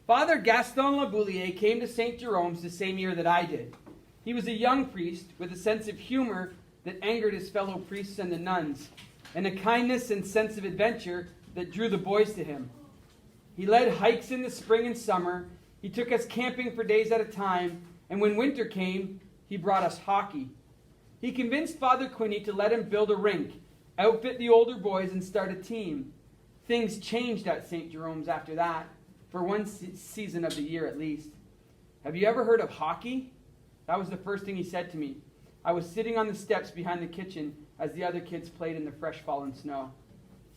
Father Gaston Laboulier came to St. Jerome's the same year that I did. He was a young priest with a sense of humor that angered his fellow priests and the nuns, and a kindness and sense of adventure that drew the boys to him. He led hikes in the spring and summer. He took us camping for days at a time, and when winter came, he brought us hockey. He convinced Father Quinny to let him build a rink, outfit the older boys, and start a team. Things changed at St. Jerome's after that, for one season of the year at least. Have you ever heard of hockey? That was the first thing he said to me. I was sitting on the steps behind the kitchen as the other kids played in the fresh fallen snow.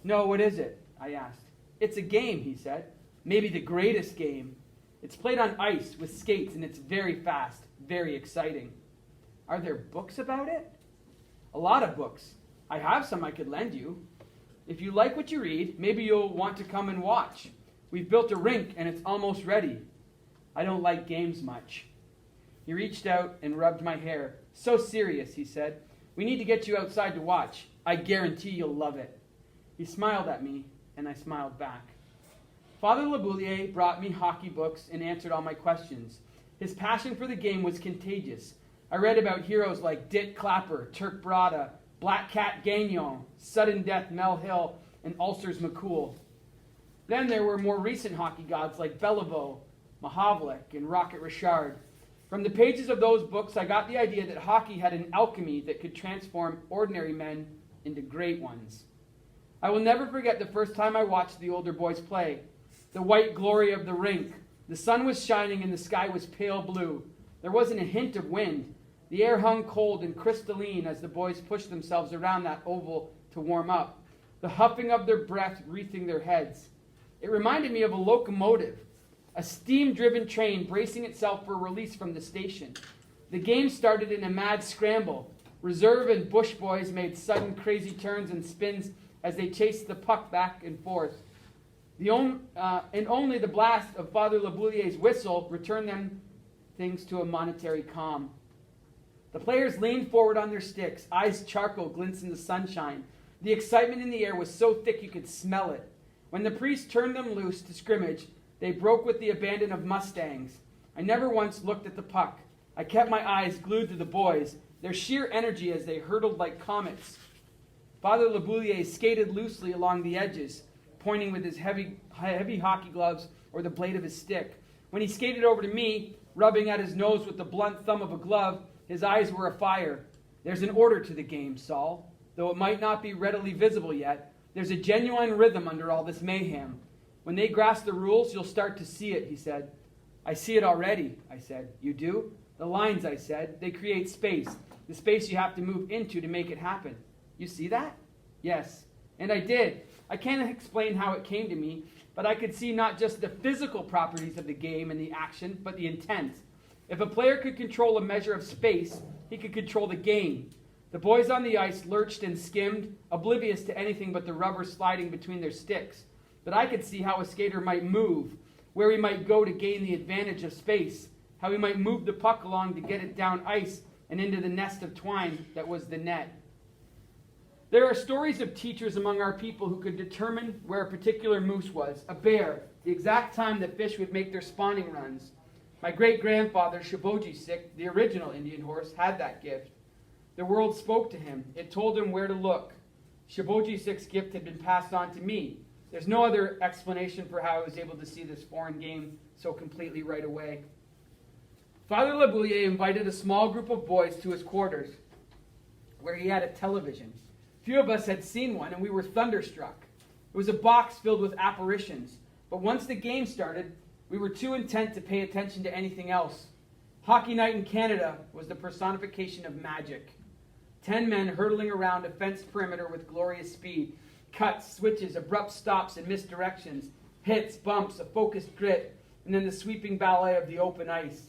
No, what is it? I asked. It's a game, he said. Maybe the greatest game. It's played on ice with skates, and it's very fast, very exciting. Are there books about it? A lot of books. I have some I could lend you. If you like what you read, maybe you'll want to come and watch. We've built a rink, and it's almost ready. I don't like games much. He reached out and rubbed my hair. So serious, he said. We need to get you outside to watch. I guarantee you'll love it. He smiled at me, and I smiled back. Father Laboulier brought me hockey books and answered all my questions. His passion for the game was contagious. I read about heroes like Dick Clapper, Turk Brada, Black Cat Gagnon, Sudden Death Mel Hill, and Ulcers McCool. Then there were more recent hockey gods like Beliveau, Mahavlik, and Rocket Richard. From the pages of those books, I got the idea that hockey had an alchemy that could transform ordinary men into great ones. I will never forget the first time I watched the older boys play. The white glory of the rink. The sun was shining and the sky was pale blue. There wasn't a hint of wind. The air hung cold and crystalline as the boys pushed themselves around that oval to warm up, the huffing of their breath wreathing their heads. It reminded me of a locomotive, a steam-driven train bracing itself for release from the station. The game started in a mad scramble. Reserve and bush boys made sudden crazy turns and spins as they chased the puck back and forth. And only the blast of Father Laboulier's whistle returned them things to a momentary calm. The players leaned forward on their sticks, eyes charcoal glints in the sunshine. The excitement in the air was so thick you could smell it. When the priest turned them loose to scrimmage, they broke with the abandon of mustangs. I never once looked at the puck. I kept my eyes glued to the boys, their sheer energy as they hurtled like comets. Father Laboulier skated loosely along the edges, pointing with his heavy hockey gloves or the blade of his stick. When he skated over to me, rubbing at his nose with the blunt thumb of a glove, his eyes were afire. There's an order to the game, Saul. Though it might not be readily visible yet, there's a genuine rhythm under all this mayhem. When they grasp the rules, you'll start to see it, he said. I see it already, I said. You do? The lines, I said, they create space, the space you have to move into to make it happen. You see that? Yes. And I did. I can't explain how it came to me, but I could see not just the physical properties of the game and the action, but the intent. If a player could control a measure of space, he could control the game. The boys on the ice lurched and skimmed, oblivious to anything but the rubber sliding between their sticks. But I could see how a skater might move, where he might go to gain the advantage of space, how he might move the puck along to get it down ice and into the nest of twine that was the net. There are stories of teachers among our people who could determine where a particular moose was, a bear, the exact time that fish would make their spawning runs. My great-grandfather, Shabojisik, the original Indian horse, had that gift. The world spoke to him. It told him where to look. Shabojisik's gift had been passed on to me. There's no other explanation for how I was able to see this foreign game so completely right away. Father Laboulier invited a small group of boys to his quarters, where he had a television. Few of us had seen one, and we were thunderstruck. It was a box filled with apparitions, but once the game started, we were too intent to pay attention to anything else. Hockey Night in Canada was the personification of magic. 10 men hurtling around a fenced perimeter with glorious speed. Cuts, switches, abrupt stops and misdirections. Hits, bumps, a focused grit, and then the sweeping ballet of the open ice.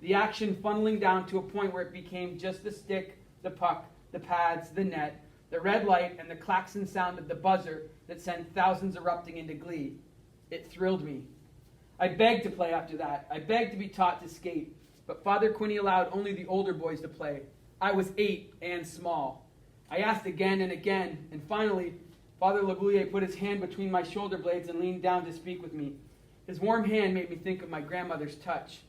The action funneling down to a point where it became just the stick, the puck, the pads, the net, the red light, and the klaxon sound of the buzzer that sent thousands erupting into glee. It thrilled me. I begged to play after that. I begged to be taught to skate. But Father Quinny allowed only the older boys to play. I was 8 and small. I asked again and again, and finally, Father Laboulier put his hand between my shoulder blades and leaned down to speak with me. His warm hand made me think of my grandmother's touch.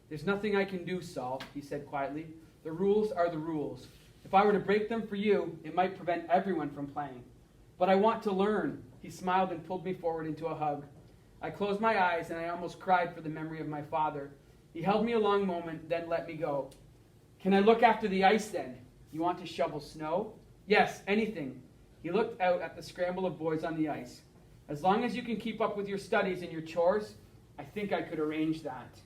"There's nothing I can do, Saul," he said quietly. "The rules are the rules. If I were to break them for you, it might prevent everyone from playing. But I want to learn." He smiled and pulled me forward into a hug. I closed my eyes and I almost cried for the memory of my father. He held me a long moment, then let me go. "Can I look after the ice then? You want to shovel snow?" "Yes, anything." He looked out at the scramble of boys on the ice. "As long as you can keep up with your studies and your chores, I think I could arrange that."